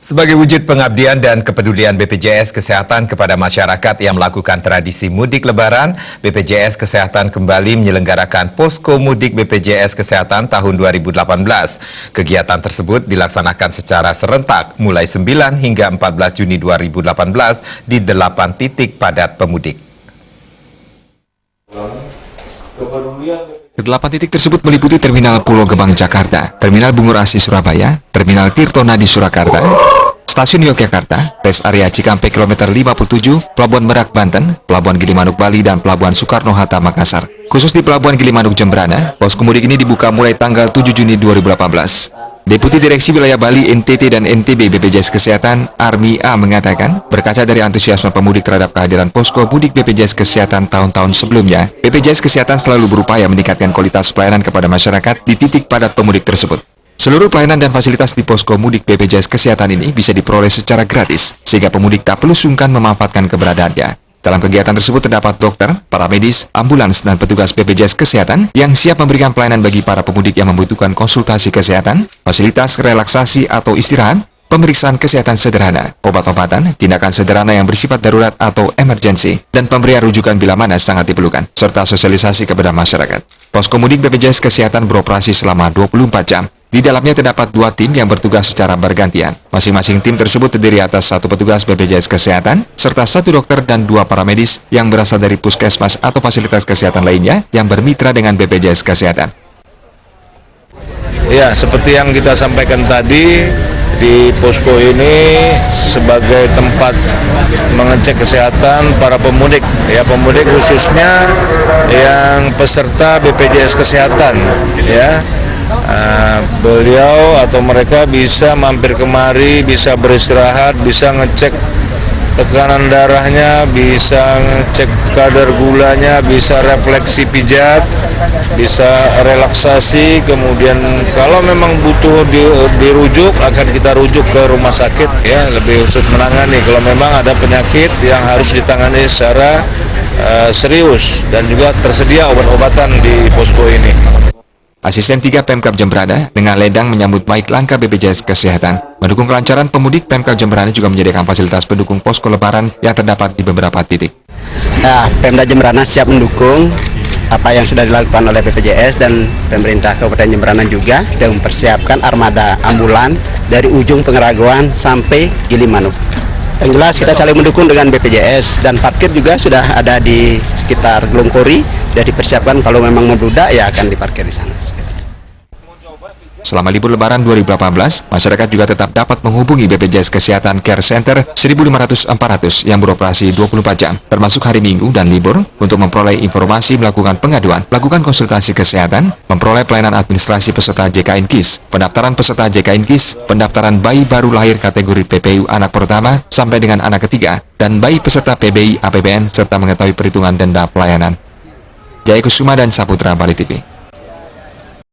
Sebagai wujud pengabdian dan kepedulian BPJS Kesehatan kepada masyarakat yang melakukan tradisi mudik lebaran, BPJS Kesehatan kembali menyelenggarakan Posko Mudik BPJS Kesehatan tahun 2018. Kegiatan tersebut dilaksanakan secara serentak mulai 9 hingga 14 Juni 2018 di 8 titik padat pemudik. Kedelapan titik tersebut meliputi Terminal Pulau Gebang Jakarta, Terminal Bungur Asih Surabaya, Terminal Tirtonadi Surakarta, Stasiun Yogyakarta, Rest Area Cikampek Kilometer 57, Pelabuhan Merak Banten, Pelabuhan Gilimanuk Bali, dan Pelabuhan Soekarno-Hatta Makassar. Khusus di Pelabuhan Gilimanuk Jembrana, posko mudik ini dibuka mulai tanggal 7 Juni 2018. Deputi Direksi Wilayah Bali, NTT, dan NTB BPJS Kesehatan, Armi A, mengatakan, berkaca dari antusiasme pemudik terhadap kehadiran posko mudik BPJS Kesehatan tahun-tahun sebelumnya, BPJS Kesehatan selalu berupaya meningkatkan kualitas pelayanan kepada masyarakat di titik padat pemudik tersebut. Seluruh pelayanan dan fasilitas di posko mudik BPJS Kesehatan ini bisa diperoleh secara gratis, sehingga pemudik tak perlu sungkan memanfaatkan keberadaannya. Dalam kegiatan tersebut terdapat dokter, para medis, ambulans, dan petugas BPJS Kesehatan yang siap memberikan pelayanan bagi para pemudik yang membutuhkan konsultasi kesehatan, fasilitas relaksasi atau istirahat, pemeriksaan kesehatan sederhana, obat-obatan, tindakan sederhana yang bersifat darurat atau emergensi, dan pemberian rujukan bila mana sangat diperlukan, serta sosialisasi kepada masyarakat. Posko mudik BPJS Kesehatan beroperasi selama 24 jam. Di dalamnya terdapat 2 tim yang bertugas secara bergantian. Masing-masing tim tersebut terdiri atas 1 petugas BPJS Kesehatan, serta 1 dokter dan 2 paramedis yang berasal dari puskesmas atau fasilitas kesehatan lainnya yang bermitra dengan BPJS Kesehatan. Ya, seperti yang kita sampaikan tadi, di posko ini sebagai tempat mengecek kesehatan para pemudik, ya pemudik khususnya yang peserta BPJS Kesehatan, ya. Beliau atau mereka bisa mampir kemari, bisa beristirahat, bisa ngecek tekanan darahnya, bisa ngecek kadar gulanya, bisa refleksi pijat, bisa relaksasi. Kemudian kalau memang butuh dirujuk, akan kita rujuk ke rumah sakit, ya, lebih khusus menangani kalau memang ada penyakit yang harus ditangani secara serius, dan juga tersedia obat-obatan di posko ini. Asisten 3 Pemkab Jembrana dengan Ledang menyambut baik langkah BPJS Kesehatan. Mendukung kelancaran pemudik, Pemkab Jembrana juga menyediakan fasilitas pendukung posko lebaran yang terdapat di beberapa titik. Nah, Pemda Jembrana siap mendukung apa yang sudah dilakukan oleh BPJS, dan pemerintah Kabupaten Jembrana juga sudah mempersiapkan armada ambulan dari ujung Pengeraguan sampai Gilimanuk. Yang jelas kita saling mendukung dengan BPJS, dan parkir juga sudah ada di sekitar Glongkori, sudah dipersiapkan kalau memang membludak ya akan diparkir di sana. Selama libur Lebaran 2018, masyarakat juga tetap dapat menghubungi BPJS Kesehatan Care Center 1500-400 yang beroperasi 24 jam, termasuk hari Minggu dan libur, untuk memperoleh informasi, melakukan pengaduan, melakukan konsultasi kesehatan, memperoleh pelayanan administrasi peserta JKN KIS, pendaftaran peserta JKN KIS, pendaftaran bayi baru lahir kategori PPU anak pertama sampai dengan anak ketiga, dan bayi peserta PBI APBN, serta mengetahui perhitungan denda pelayanan. Jaya Kusuma dan Saputra, Bali TV.